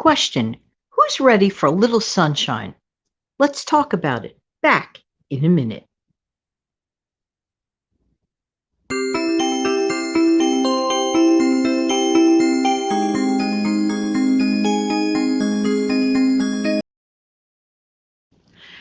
Question: who's ready for a little sunshine? Let's talk about it. Back in a minute.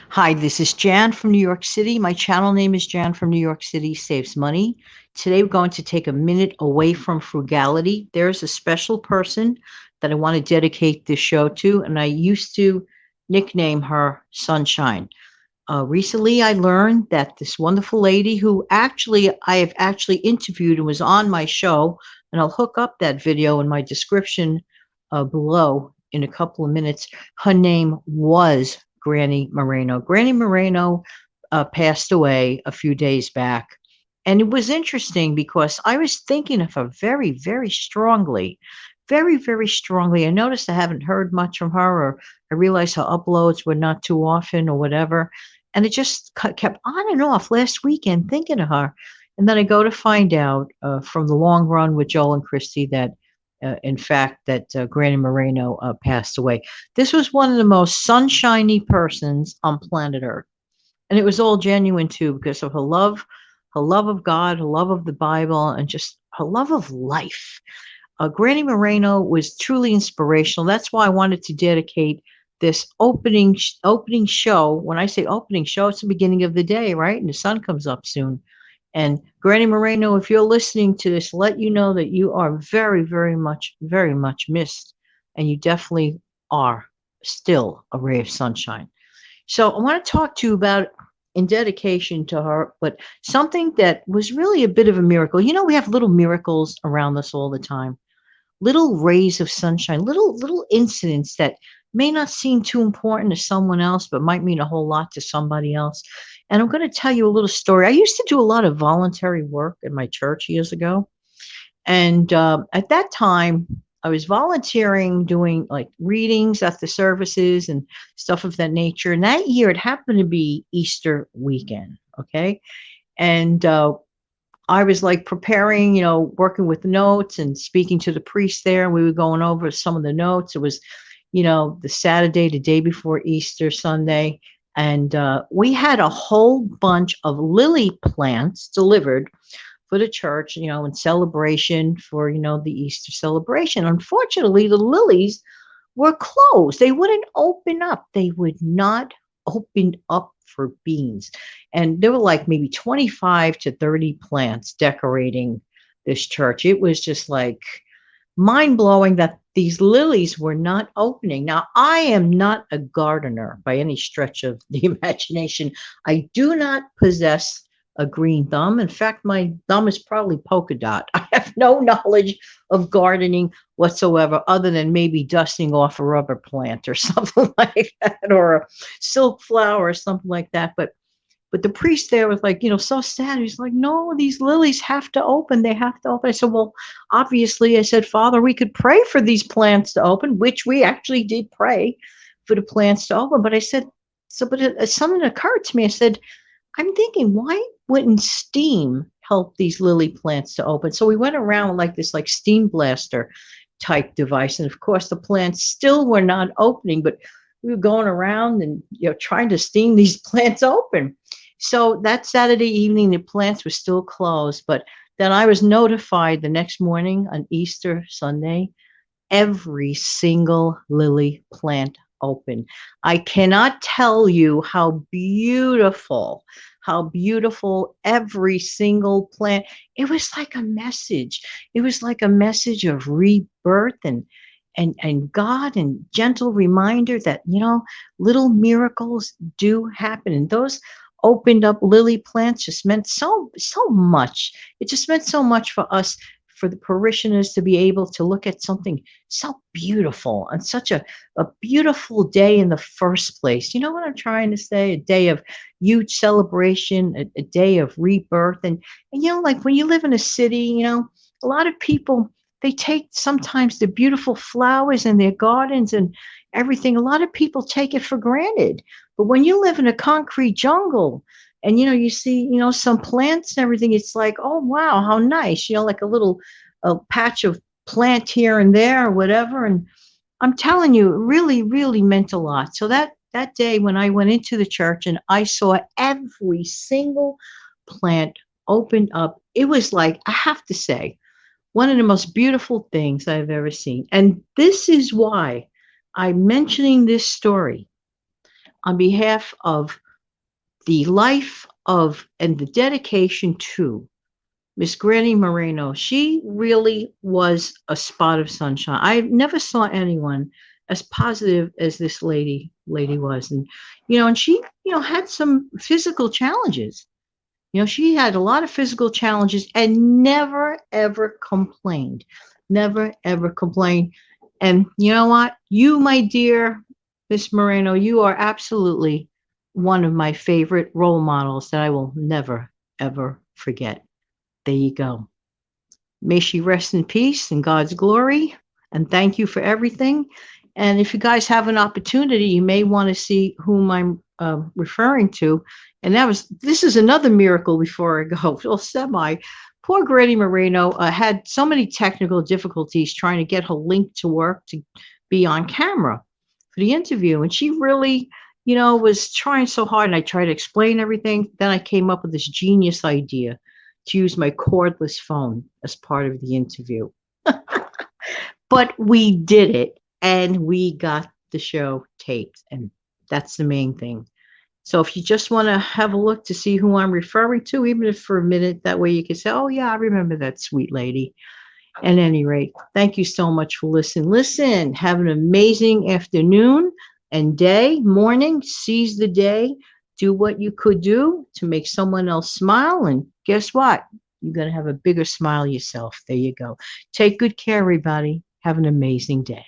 Hi, this is Jan from New York City. My channel name is Jan from New York City Saves Money. Today we're going to take a minute away from frugality. There's a special person that I want to dedicate this show to, and I used to nickname her Sunshine. Recently, I learned that this wonderful lady, who I have actually interviewed and was on my show, and I'll hook up that video in my description below in a couple of minutes. Her name was Granny Moreno. Granny Moreno passed away a few days back. And it was interesting because I was thinking of her very, very strongly. Very, very strongly. I noticed I haven't heard much from her, or I realized her uploads were not too often, or whatever. And it just kept on and off last weekend thinking of her. And then I go to find out from the long run with Joel and Christy that, in fact, that Granny Moreno passed away. This was one of the most sunshiny persons on planet Earth. And it was all genuine too, because of her love of God, her love of the Bible, and just her love of life. Granny Moreno was truly inspirational. That's why I wanted to dedicate this opening show. When I say opening show, it's the beginning of the day, right? And the sun comes up soon. And Granny Moreno, if you're listening to this, let you know that you are very, very much missed. And you definitely are still a ray of sunshine. So I want to talk to you about, in dedication to her, but something that was really a bit of a miracle. You know, we have little miracles around us all the time, little rays of sunshine, little incidents that may not seem too important to someone else, but might mean a whole lot to somebody else. And I'm going to tell you a little story. I used to do a lot of voluntary work in my church years ago. And at that time, I was volunteering, doing like readings at the services and stuff of that nature. And that year, it happened to be Easter weekend. Okay. And I was like preparing, working with notes and speaking to the priest there. We were going over some of the notes. It was, the Saturday, the day before Easter Sunday. And we had a whole bunch of lily plants delivered for the church, in celebration for, the Easter celebration. Unfortunately, the lilies were closed. They wouldn't open up. They would not open up for beans. And there were like maybe 25 to 30 plants decorating this church. It was just like mind blowing that these lilies were not opening. Now, I am not a gardener by any stretch of the imagination. I do not possess a green thumb. In fact, my thumb is probably polka dot. I have no knowledge of gardening whatsoever, other than maybe dusting off a rubber plant or something like that, or a silk flower or something like that. But the priest there was like, so sad. He's like, no, these lilies have to open. They have to open. I said, well, obviously, I said, Father, we could pray for these plants to open, which we actually did pray for the plants to open. But I said, but something occurred to me. I said, I'm thinking, why wouldn't steam help these lily plants to open? So we went around with like this like steam blaster type device. And of course, the plants still were not opening, but we were going around and trying to steam these plants open. So that Saturday evening, the plants were still closed. But then I was notified the next morning on Easter Sunday, every single lily plant open. I cannot tell you how beautiful every single plant. It was like a message. It was like a message of rebirth and God, and gentle reminder that, little miracles do happen. And those opened up lily plants just meant so much. It just meant so much for us, for the parishioners, to be able to look at something so beautiful on such a beautiful day in the first place. You know what I'm trying to say? A day of huge celebration, a day of rebirth. And like when you live in a city, a lot of people, they take sometimes the beautiful flowers in their gardens and everything. A lot of people take it for granted. But when you live in a concrete jungle and, you see, some plants and everything, it's like, oh, wow, how nice, like a little patch of plant here and there or whatever. And I'm telling you, it really, really meant a lot. So that day when I went into the church and I saw every single plant opened up, it was like, I have to say, one of the most beautiful things I've ever seen. And this is why I'm mentioning this story on behalf of the life of and the dedication to Miss Granny Moreno. She really was a spot of sunshine. I never saw anyone as positive as this lady was. And she, had some physical challenges. She had a lot of physical challenges and never ever complained. Never ever complained. And you know what? You, my dear Miss Moreno, you are absolutely one of my favorite role models that I will never ever forget. There you go. May she rest in peace in God's glory. And thank you for everything. And if you guys have an opportunity, you may want to see whom I'm referring to. And this is another miracle before I go. Well, semi. Poor Granny Moreno had so many technical difficulties trying to get her link to work to be on camera for the interview. And she really, was trying so hard. And I tried to explain everything. Then I came up with this genius idea to use my cordless phone as part of the interview. But we did it and we got the show taped. And that's the main thing. So if you just want to have a look to see who I'm referring to, even if for a minute, that way you can say, oh, yeah, I remember that sweet lady. At any rate, thank you so much for listening. Listen, have an amazing afternoon and day, morning. Seize the day. Do what you could do to make someone else smile. And guess what? You're going to have a bigger smile yourself. There you go. Take good care, everybody. Have an amazing day.